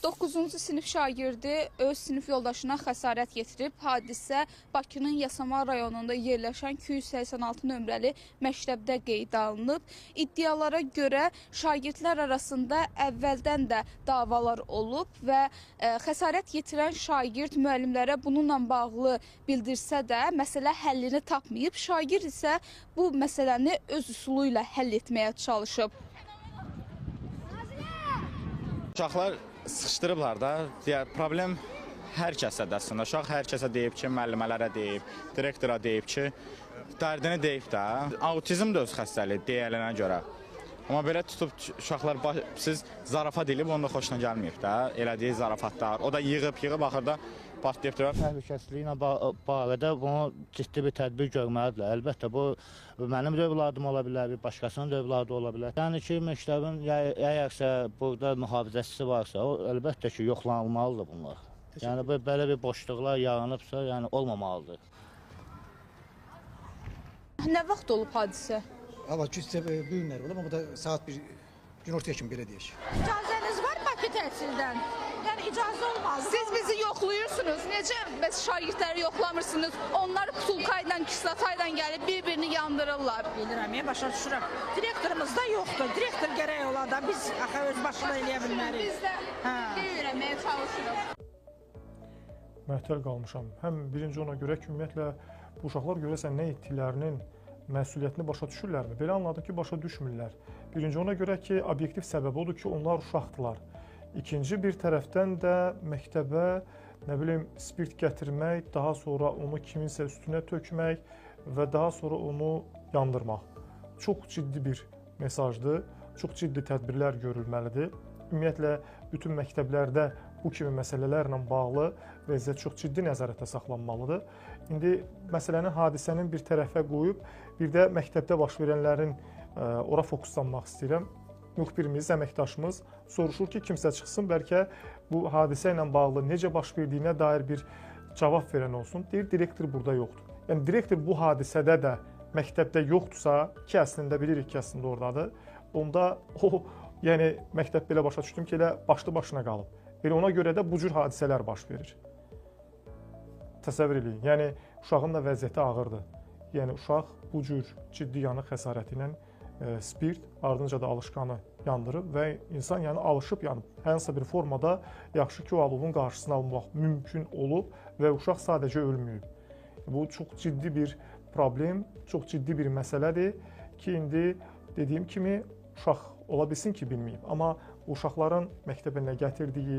9-cu sinif şagirdi öz sinif yoldaşına xəsarət yetirib. Hadisə Bakının Yasamal rayonunda yerləşən 286 nömrəli məktəbdə qeydə alınıb. İddialara görə şagirdlər arasında əvvəldən də davalar olub və xəsarət yetirən şagird müəllimlərə bununla bağlı bildirsə də məsələ həllini tapmayıb. Şagird isə bu məsələni öz üsulu ilə həll etməyə çalışıb. Uşaqlar sıxışdırıblar da, problem hər kəsədir əslində. Uşaq hər kəsə deyib ki, müəllimələrə deyib, direktora deyib ki, dərdini deyib də. Autizm də öz xəstəliyi deyilənə görə. Amma belə tutub uşaqlar siz zarafat edib, onda xoşuna gəlməyib də, elədiyi zarafatlar. O da yığıb axırda partlayıb durur. Təhlükəsizliyi ilə bağlı bunu ciddi bir tədbir görməlidirlər. Əlbəttə, bu mənim də övladım ola bilər, bir başqasının da övladı ola bilər. Yəni ki, məktəbin əgərsə burada mühafizəçisi varsa, o əlbəttə ki, yoxlanılmalıdır bunlar. Yəni belə bir boşluqlar yaranıbsa, yəni olmamalıdır. Nə vaxt olub hadisə? Hava güclə bu günlər olub, amma da saat bir günortaya kimi belə deyək. İcazəniz var Bakı təhsildən? Yəni icazə olmaz. Siz bizi yoxlayırsınız. Necə bəs şagirdləri yoxlamırsınız? Onlar pulka ilə, kislata ilə gəlib bir-birini yandırırlar. Bilirəm, başa düşürəm. Direktorumuz da yoxdur. Direktor gərək ola da biz axı öz başına eləyə bilmərik. Biz də öyrənməyə çalışırıq. Məhtəl qalmışam. Həm birinci ona görə ki, ümumiyyətlə bu uşaqlar görəsən nə etdiklərinin məsuliyyətini başa düşürlərmi? Belə anladım ki, başa düşmürlər. Birinci ona görə ki, obyektiv səbəb odur ki, onlar uşaqdılar. İkinci bir tərəfdən də məktəbə, nə bilim, spirt gətirmək, daha sonra onu kiminsə üstünə tökmək və daha sonra onu yandırmaq. Çox ciddi bir mesajdır, çox ciddi tədbirlər görülməlidir. Ümumiyyətlə, bütün məktəblərdə bu kimi məsələlərlə bağlı vəziyyət çox ciddi nəzarətdə saxlanmalıdır. İndi məsələnin, hadisənin bir tərəfə qoyub, bir də məktəbdə baş verənlərin ora fokuslanmaq istəyirəm. Müxbirimiz, əməkdaşımız soruşur ki, kimsə çıxsın, bəlkə bu hadisə ilə bağlı necə baş verdiyinə dair bir cavab verən olsun. Deyir, direktor burada yoxdur. Yəni, direktor bu hadisədə də məktəbdə yoxdursa, ki, əslində bilirik ki, əslində oradadır, onda o, yəni, məktəb belə başa düşdüm ki, elə başlı başına qalıb. Elə ona görə də bu cür hadisələr baş verir. Təsəvvür edin, yəni, uşağın da vəziyyəti ağırdır. Yəni, uşaq bu cür ciddi yanıq xəsarəti ilə spirt, ardınca da alışqanı yandırıb və insan yəni alışıb yanıb. Hansısa bir formada yaxşı ki, o alovun qarşısını almaq mümkün olub və uşaq sadəcə ölməyib. Bu çox ciddi bir problem, çox ciddi bir məsələdir ki, indi dediyim kimi uşaq ola bilsin ki, bilməyib. Amma uşaqların məktəbə nə gətirdiyi,